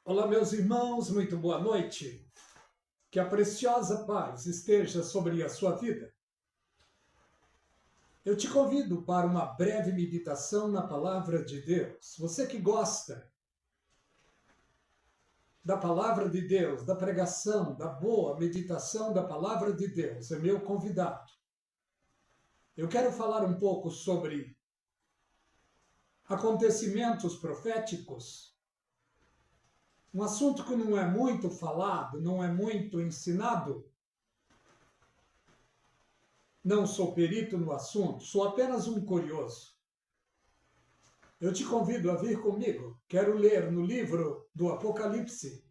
Olá, meus irmãos, muito boa noite. Que a preciosa paz esteja sobre a sua vida. Eu te convido para uma breve meditação na palavra de Deus. Você que gosta da palavra de Deus, da pregação, da boa meditação da palavra de Deus, é meu convidado. Eu quero falar um pouco sobre acontecimentos proféticos. Um assunto que não é muito falado, não é muito ensinado. Não sou perito no assunto, sou apenas um curioso. Eu te convido a vir comigo. Quero ler no livro do Apocalipse,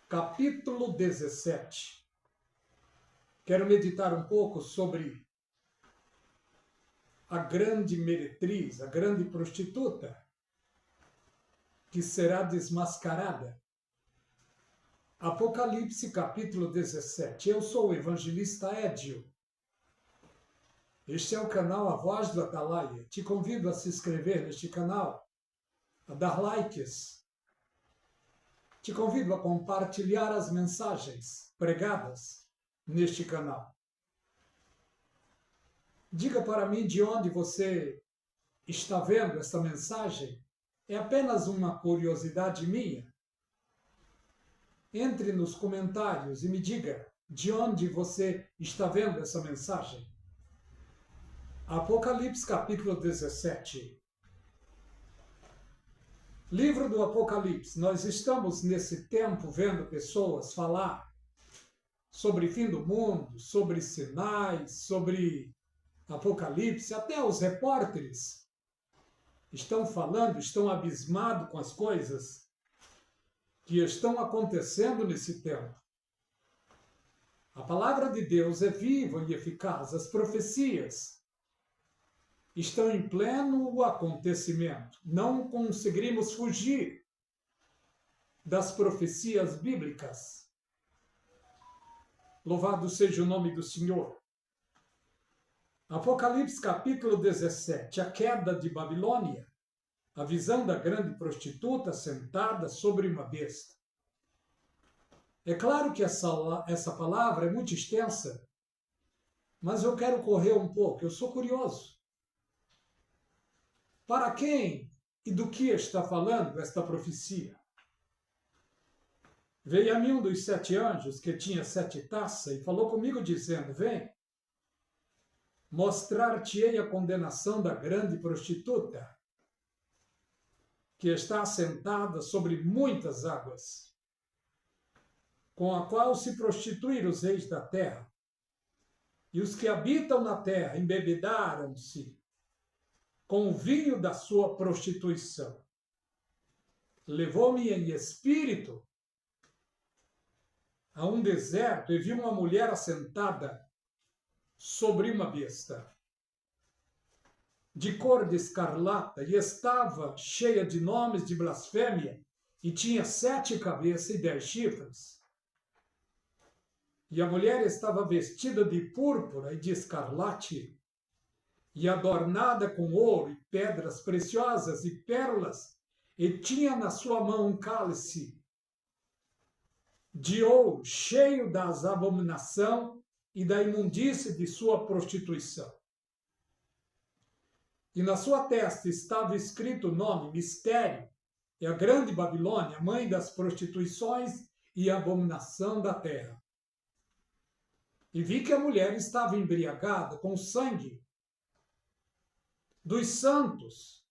capítulo 17. Quero meditar um pouco sobre a grande meretriz, a grande prostituta, que será desmascarada. Apocalipse, capítulo 17. Eu sou o evangelista Édio. Este é o canal A Voz do Atalaia. Te convido a se inscrever neste canal, a dar likes. Te convido a compartilhar as mensagens pregadas neste canal. Diga para mim de onde você está vendo esta mensagem. É apenas uma curiosidade minha. Entre nos comentários e me diga de onde você está vendo essa mensagem. Apocalipse, capítulo 17. Livro do Apocalipse. Nós estamos nesse tempo vendo pessoas falar sobre fim do mundo, sobre sinais, sobre Apocalipse. Até os repórteres estão falando, estão abismados com as coisas que estão acontecendo nesse tempo. A palavra de Deus é viva e eficaz. As profecias estão em pleno acontecimento. Não conseguiremos fugir das profecias bíblicas. Louvado seja o nome do Senhor. Apocalipse capítulo 17. A queda de Babilônia. A visão da grande prostituta sentada sobre uma besta. É claro que essa palavra é muito extensa, mas eu quero correr um pouco. Eu sou curioso. Para quem e do que está falando esta profecia? Veio a mim um dos 7 anjos que tinha 7 taças e falou comigo dizendo: vem, mostrar-te-ei a condenação da grande prostituta, que está assentada sobre muitas águas, com a qual se prostituíram os reis da terra, e os que habitam na terra embebedaram-se com o vinho da sua prostituição. Levou-me em espírito a um deserto e vi uma mulher assentada sobre uma besta, de cor de escarlata, e estava cheia de nomes de blasfêmia, e tinha 7 cabeças e 10 chifres. E a mulher estava vestida de púrpura e de escarlate, e adornada com ouro e pedras preciosas e pérolas, e tinha na sua mão um cálice de ouro cheio das abominação e da imundície de sua prostituição. E na sua testa estava escrito o nome Mistério, e a grande Babilônia, mãe das prostituições e abominação da terra. E vi que a mulher estava embriagada com o sangue dos santos,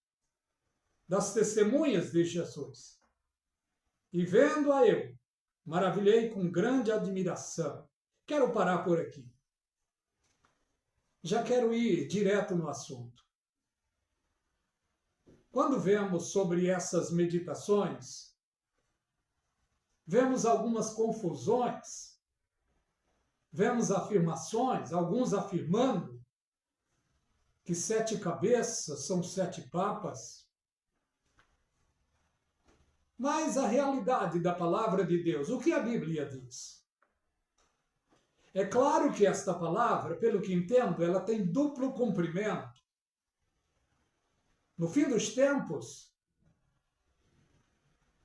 das testemunhas de Jesus. E vendo-a eu, maravilhei com grande admiração. Quero parar por aqui. Já quero ir direto no assunto. Quando vemos sobre essas meditações, vemos algumas confusões, vemos afirmações, alguns afirmando que 7 cabeças são 7 papas. Mas a realidade da palavra de Deus, o que a Bíblia diz? É claro que esta palavra, pelo que entendo, ela tem duplo cumprimento. No fim dos tempos,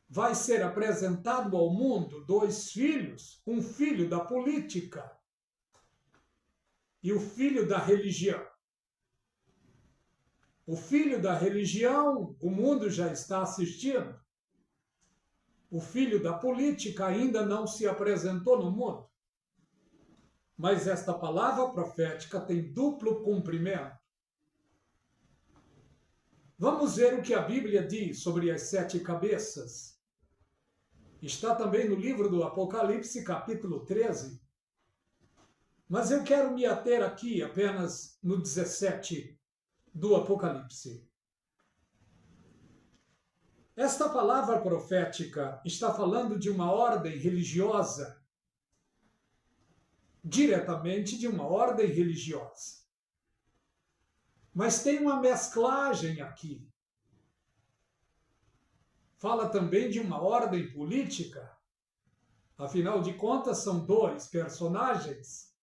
vai ser apresentado ao mundo dois filhos, um filho da política e o filho da religião. O filho da religião, o mundo já está assistindo. O filho da política ainda não se apresentou no mundo. Mas esta palavra profética tem duplo cumprimento. Vamos ver o que a Bíblia diz sobre as 7 cabeças. Está também no livro do Apocalipse, capítulo 13. Mas eu quero me ater aqui apenas no 17 do Apocalipse. Esta palavra profética está falando de uma ordem religiosa, diretamente de uma ordem religiosa. Mas tem uma mesclagem aqui. Fala também de uma ordem política. Afinal de contas, são dois personagens.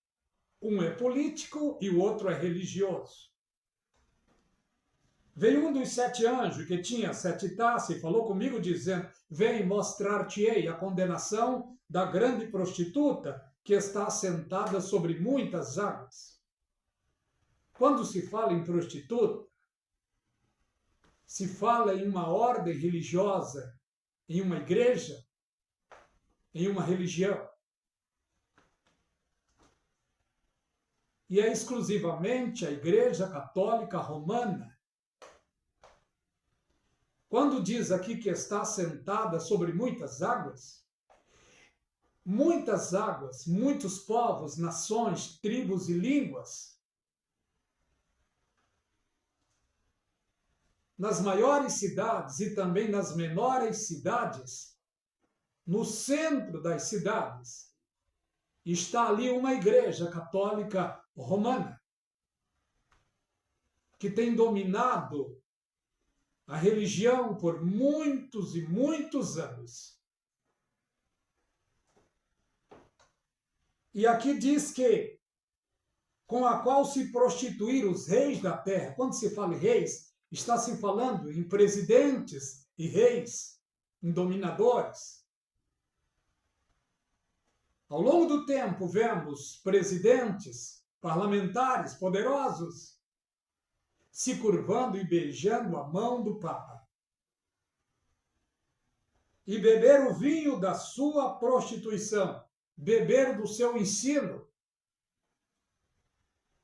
Um é político e o outro é religioso. Veio um dos 7 anjos que tinha 7 taças e falou comigo dizendo: vem, mostrar-te-ei a condenação da grande prostituta que está sentada sobre muitas águas. Quando se fala em prostituta, se fala em uma ordem religiosa, em uma igreja, em uma religião. E é exclusivamente a Igreja Católica Romana. Quando diz aqui que está sentada sobre muitas águas, muitos povos, nações, tribos e línguas, nas maiores cidades e também nas menores cidades, no centro das cidades, está ali uma igreja católica romana, que tem dominado a religião por muitos e muitos anos. E aqui diz que, com a qual se prostituíram os reis da terra. Quando se fala em reis, está se falando em presidentes e reis, em dominadores. Ao longo do tempo, vemos presidentes, parlamentares poderosos se curvando e beijando a mão do Papa. E beber o vinho da sua prostituição, beber do seu ensino.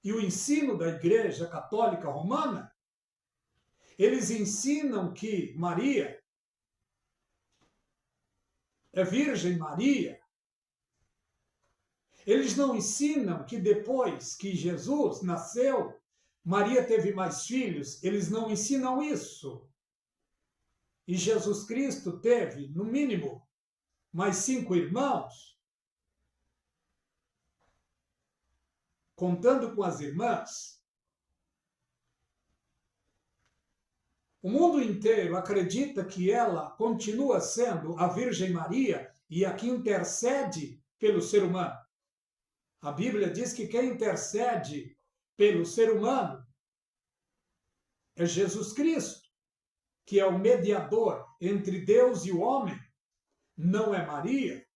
E o ensino da Igreja Católica Romana, eles ensinam que Maria é Virgem Maria. Eles não ensinam que depois que Jesus nasceu, Maria teve mais filhos. Eles não ensinam isso. E Jesus Cristo teve, no mínimo, mais 5 irmãos, contando com as irmãs. O mundo inteiro acredita que ela continua sendo a Virgem Maria e a que intercede pelo ser humano. A Bíblia diz que quem intercede pelo ser humano é Jesus Cristo, que é o mediador entre Deus e o homem, não é Maria.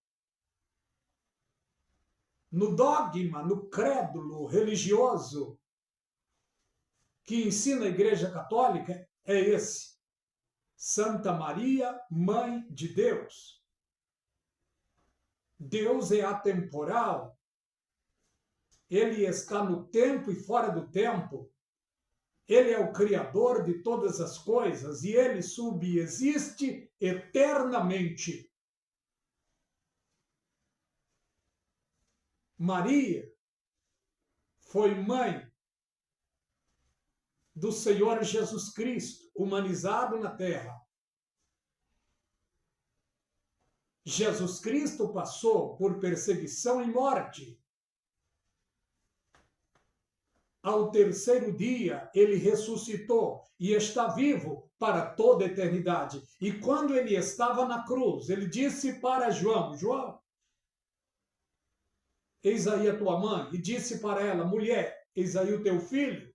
No dogma, no crédulo religioso que ensina a Igreja Católica é esse: Santa Maria, Mãe de Deus. Deus é atemporal. Ele está no tempo e fora do tempo. Ele é o Criador de todas as coisas e ele subsiste eternamente. Maria foi mãe do Senhor Jesus Cristo, humanizado na terra. Jesus Cristo passou por perseguição e morte. Ao terceiro dia, ele ressuscitou e está vivo para toda a eternidade. E quando ele estava na cruz, ele disse para João: João, eis aí a tua mãe. E disse para ela: mulher, eis aí o teu filho.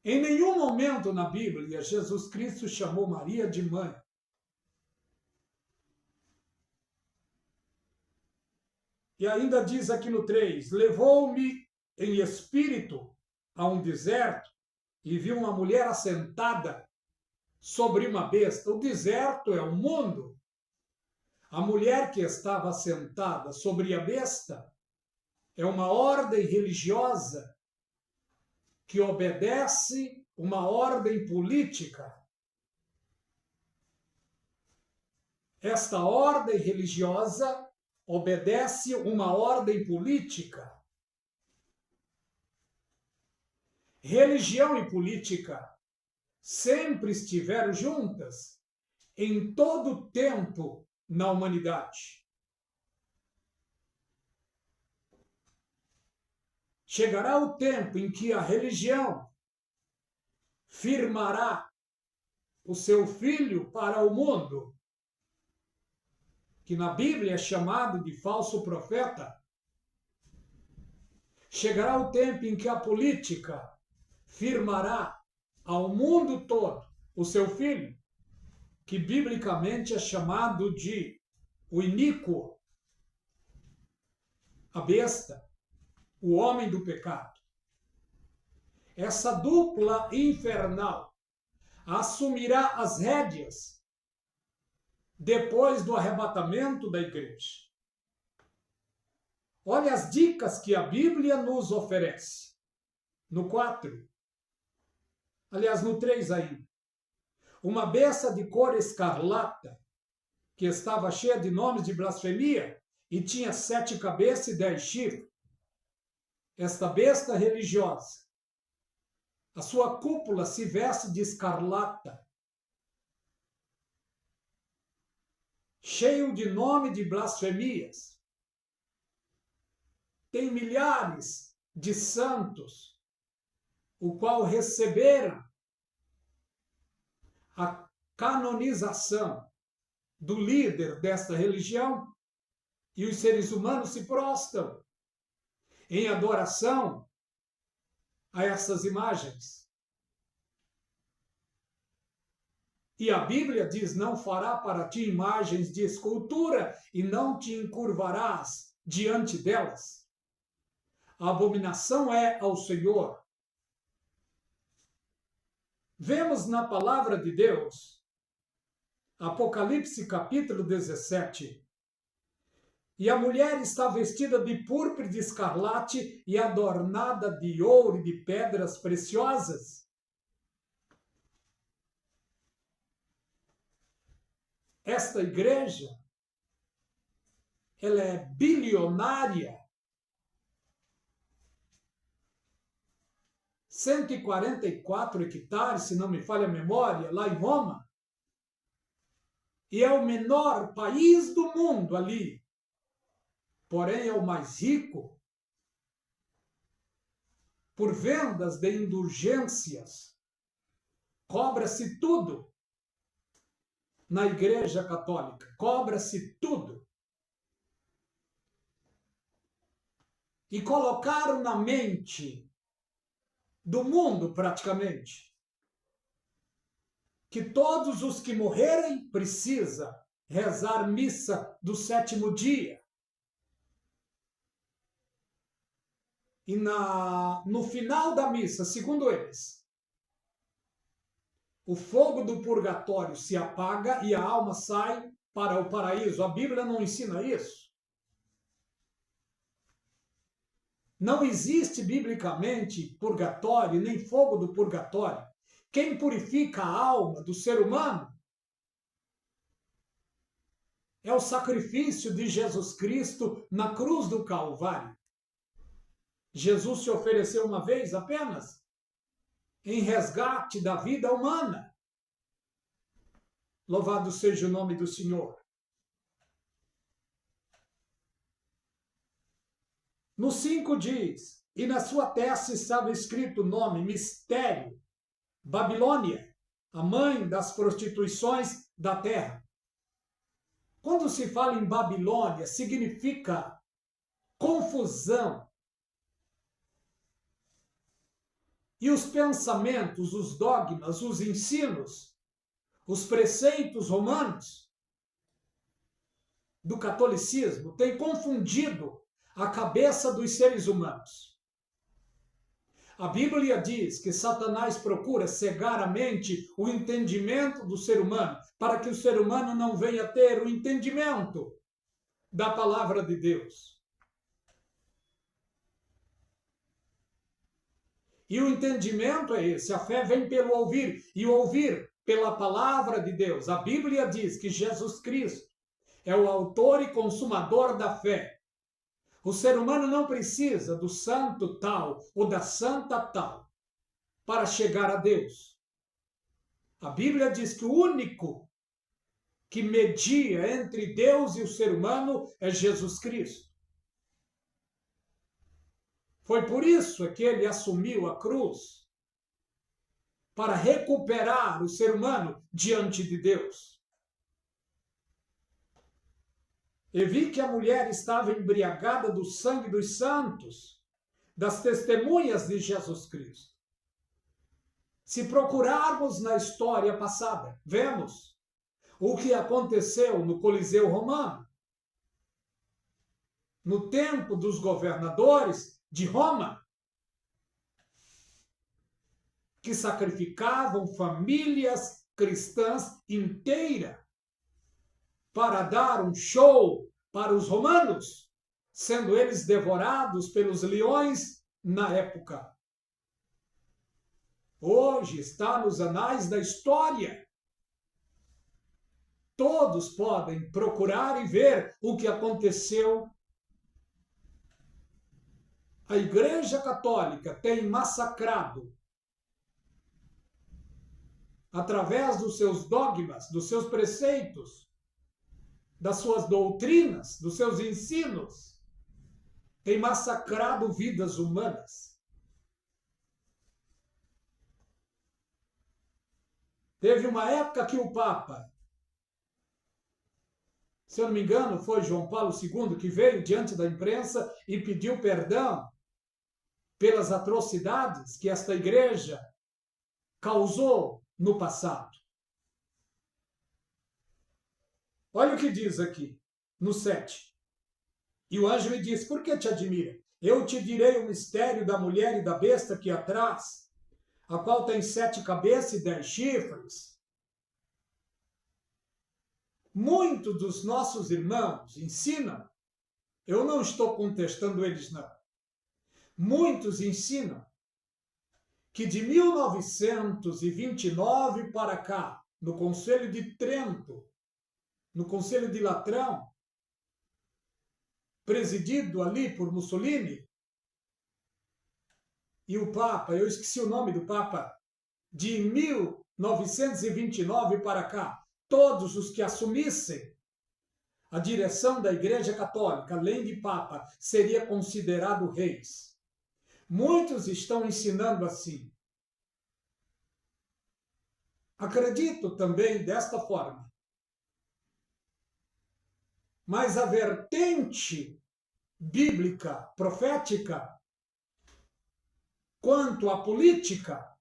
Em nenhum momento na Bíblia, Jesus Cristo chamou Maria de mãe. E ainda diz aqui no 3: levou-me em espírito a um deserto e vi uma mulher assentada sobre uma besta. O deserto é o mundo. A mulher que estava assentada sobre a besta é uma ordem religiosa que obedece uma ordem política. Esta ordem religiosa obedece uma ordem política. Religião e política sempre estiveram juntas em todo o tempo na humanidade. Chegará o tempo em que a religião firmará o seu filho para o mundo, que na Bíblia é chamado de falso profeta. Chegará o tempo em que a política firmará ao mundo todo o seu filho, que biblicamente é chamado de o iníquo, a besta, o homem do pecado. Essa dupla infernal assumirá as rédeas depois do arrebatamento da igreja. Olha as dicas que a Bíblia nos oferece. No 4, aliás, no 3 ainda. Uma besta de cor escarlata, que estava cheia de nomes de blasfemia e tinha 7 cabeças e 10 chifres. Esta besta religiosa, a sua cúpula se veste de escarlata, cheio de nome de blasfemias. Tem milhares de santos, o qual receberam a canonização do líder desta religião, e os seres humanos se prostram em adoração a essas imagens. E a Bíblia diz: não fará para ti imagens de escultura e não te encurvarás diante delas. A abominação é ao Senhor. Vemos na palavra de Deus, Apocalipse capítulo 17, e a mulher está vestida de púrpura e de escarlate e adornada de ouro e de pedras preciosas. Esta igreja, ela é bilionária. 144 hectares, se não me falha a memória, lá em Roma. E é o menor país do mundo ali. Porém, é o mais rico por vendas de indulgências. Cobra-se tudo na Igreja Católica. Cobra-se tudo. E colocaram na mente do mundo, praticamente, que todos os que morrerem precisam rezar missa do 7º dia. E no final da missa, segundo eles, o fogo do purgatório se apaga e a alma sai para o paraíso. A Bíblia não ensina isso. Não existe biblicamente purgatório, nem fogo do purgatório. Quem purifica a alma do ser humano é o sacrifício de Jesus Cristo na cruz do Calvário. Jesus se ofereceu uma vez apenas em resgate da vida humana. Louvado seja o nome do Senhor. No 5 diz: e na sua testa estava escrito o nome, mistério, Babilônia, a mãe das prostituições da terra. Quando se fala em Babilônia, significa confusão. E os pensamentos, os dogmas, os ensinos, os preceitos romanos do catolicismo têm confundido a cabeça dos seres humanos. A Bíblia diz que Satanás procura cegar a mente, o entendimento do ser humano, para que o ser humano não venha ter o entendimento da palavra de Deus. E o entendimento é esse, a fé vem pelo ouvir, e ouvir pela palavra de Deus. A Bíblia diz que Jesus Cristo é o autor e consumador da fé. O ser humano não precisa do santo tal ou da santa tal para chegar a Deus. A Bíblia diz que o único que media entre Deus e o ser humano é Jesus Cristo. Foi por isso que ele assumiu a cruz, para recuperar o ser humano diante de Deus. E vi que a mulher estava embriagada do sangue dos santos, das testemunhas de Jesus Cristo. Se procurarmos na história passada, vemos o que aconteceu no Coliseu Romano, no tempo dos governadores de Roma, que sacrificavam famílias cristãs inteiras para dar um show para os romanos, sendo eles devorados pelos leões na época. Hoje está nos anais da história. Todos podem procurar e ver o que aconteceu. A Igreja Católica tem massacrado, através dos seus dogmas, dos seus preceitos, das suas doutrinas, dos seus ensinos, tem massacrado vidas humanas. Teve uma época que o Papa, se eu não me engano, foi João Paulo II, que veio diante da imprensa e pediu perdão pelas atrocidades que esta igreja causou no passado. Olha o que diz aqui, no 7. E o anjo me disse, por que te admira? Eu te direi o mistério da mulher e da besta que atrás, a qual tem 7 cabeças e 10 chifres. Muitos dos nossos irmãos ensinam, eu não estou contestando eles não, muitos ensinam que de 1929 para cá, no Conselho de Trento, no Conselho de Latrão, presidido ali por Mussolini, e o Papa, eu esqueci o nome do Papa, de 1929 para cá, todos os que assumissem a direção da Igreja Católica, além de Papa, seria considerado reis. Muitos estão ensinando assim. Acredito também desta forma. Mas a vertente bíblica, profética, quanto à política,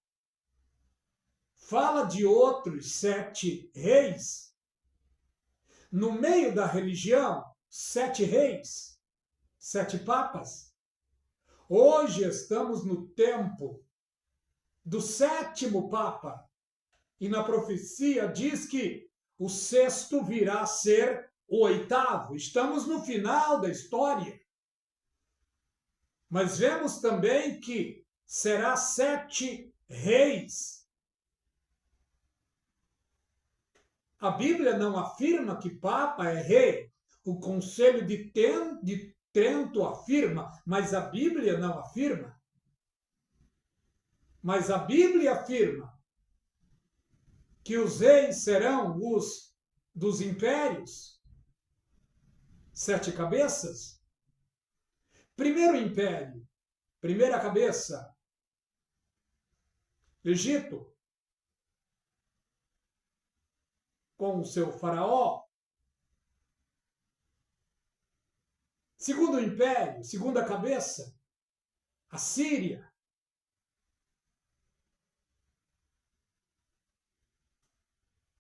fala de outros 7 reis. No meio da religião, 7 reis, 7 papas. Hoje estamos no tempo do 7º Papa. E na profecia diz que o 6º virá a ser o 8º. Estamos no final da história. Mas vemos também que será 7 reis. A Bíblia não afirma que Papa é rei. O Conselho de Trento afirma, mas a Bíblia não afirma. Mas a Bíblia afirma que os reis serão os dos impérios, 7 cabeças. Primeiro império, primeira cabeça, Egito, com o seu faraó. Segundo império, segunda cabeça, Assíria.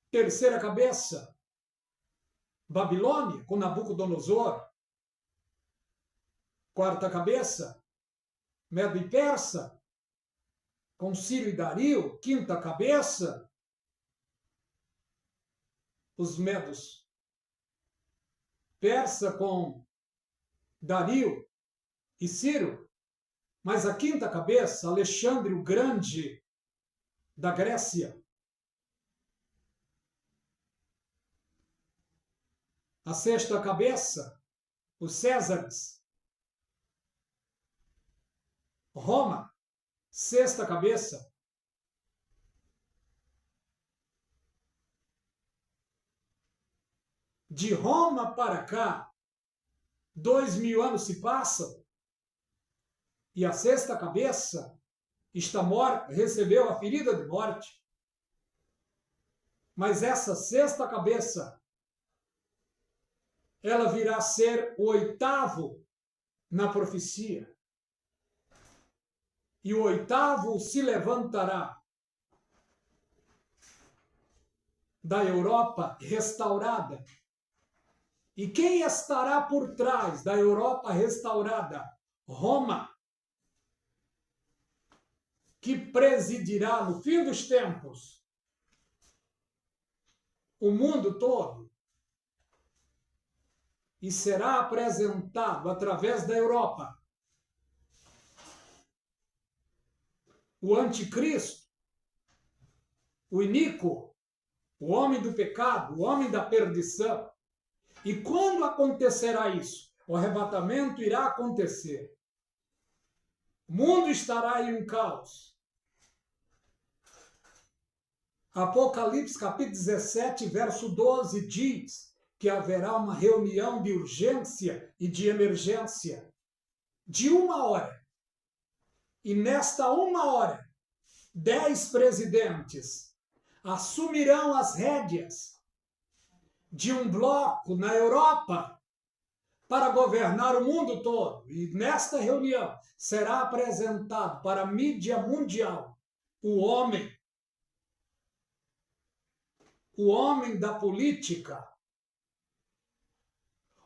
Terceira cabeça, Babilônia, com Nabucodonosor. quarta cabeça, Medo e Persa, com Ciro e Dario, quinta cabeça, os Medos. Persa com Dario e Ciro, mas a quinta cabeça, Alexandre o Grande, da Grécia. A sexta cabeça, os Césares. Roma, sexta cabeça. De Roma para cá, 2000 anos se passam e a sexta cabeça está morta, recebeu a ferida de morte. Mas essa sexta cabeça, ela virá a ser o oitavo na profecia. E o oitavo se levantará da Europa restaurada. E quem estará por trás da Europa restaurada? Roma, que presidirá no fim dos tempos o mundo todo e será apresentado através da Europa o anticristo, o iníquo, o homem do pecado, o homem da perdição. E quando acontecerá isso? O arrebatamento irá acontecer. O mundo estará em um caos. Apocalipse capítulo 17, verso 12 diz que haverá uma reunião de urgência e de emergência de 1 hora. E nesta 1 hora, 10 presidentes assumirão as rédeas de um bloco na Europa para governar o mundo todo. E nesta reunião será apresentado para a mídia mundial o homem da política,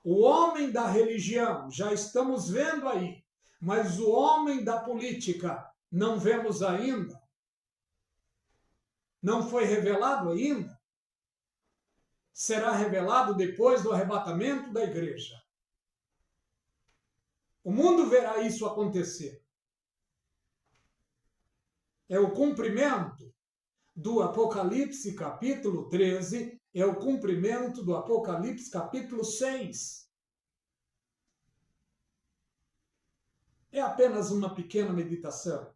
o homem da religião. Já estamos vendo aí, mas o homem da política não vemos ainda. Não foi revelado ainda. Será revelado depois do arrebatamento da igreja. O mundo verá isso acontecer. É o cumprimento do Apocalipse capítulo 13, é o cumprimento do Apocalipse capítulo 6. É apenas uma pequena meditação.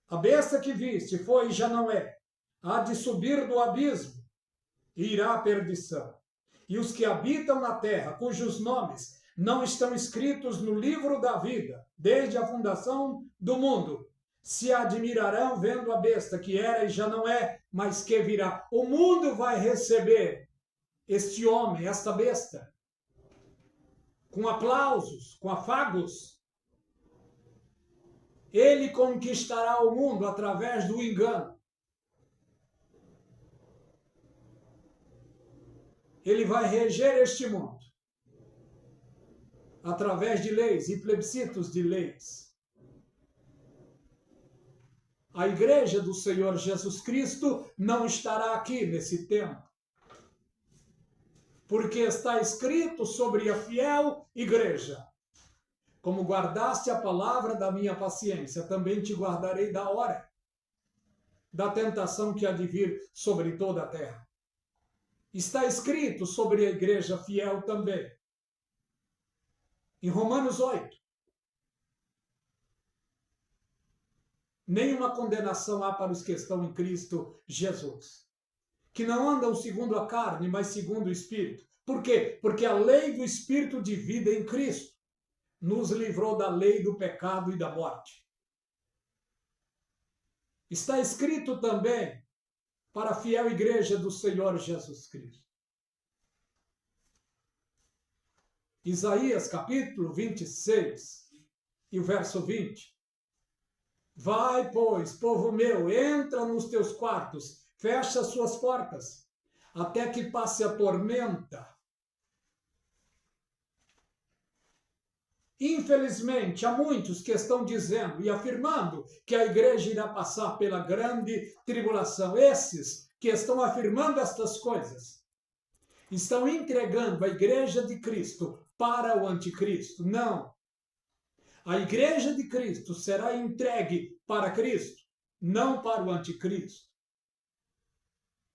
A besta que viste foi e já não é. Há de subir do abismo e irá à perdição. E os que habitam na terra, cujos nomes não estão escritos no livro da vida, desde a fundação do mundo, se admirarão vendo a besta que era e já não é, mas que virá. O mundo vai receber este homem, esta besta, com aplausos, com afagos. Ele conquistará o mundo através do engano. Ele vai reger este mundo através de leis e plebiscitos de leis. A igreja do Senhor Jesus Cristo não estará aqui nesse tempo, porque está escrito sobre a fiel igreja: como guardaste a palavra da minha paciência, também te guardarei da hora da tentação que há de vir sobre toda a terra. Está escrito sobre a igreja fiel também, em Romanos 8. Nenhuma condenação há para os que estão em Cristo Jesus, que não andam segundo a carne, mas segundo o Espírito. Por quê? Porque a lei do Espírito de vida em Cristo nos livrou da lei do pecado e da morte. Está escrito também para a fiel igreja do Senhor Jesus Cristo. Isaías capítulo 26 e o verso 20. Vai, pois, povo meu, entra nos teus quartos, fecha as suas portas, até que passe a tormenta. Infelizmente, há muitos que estão dizendo e afirmando que a igreja irá passar pela grande tribulação. Esses que estão afirmando estas coisas estão entregando a igreja de Cristo para o anticristo. Não. A igreja de Cristo será entregue para Cristo, não para o anticristo.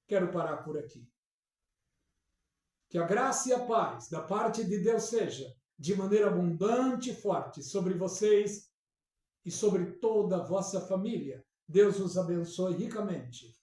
Quero parar por aqui. Que a graça e a paz da parte de Deus seja de maneira abundante e forte sobre vocês e sobre toda a vossa família. Deus os abençoe ricamente.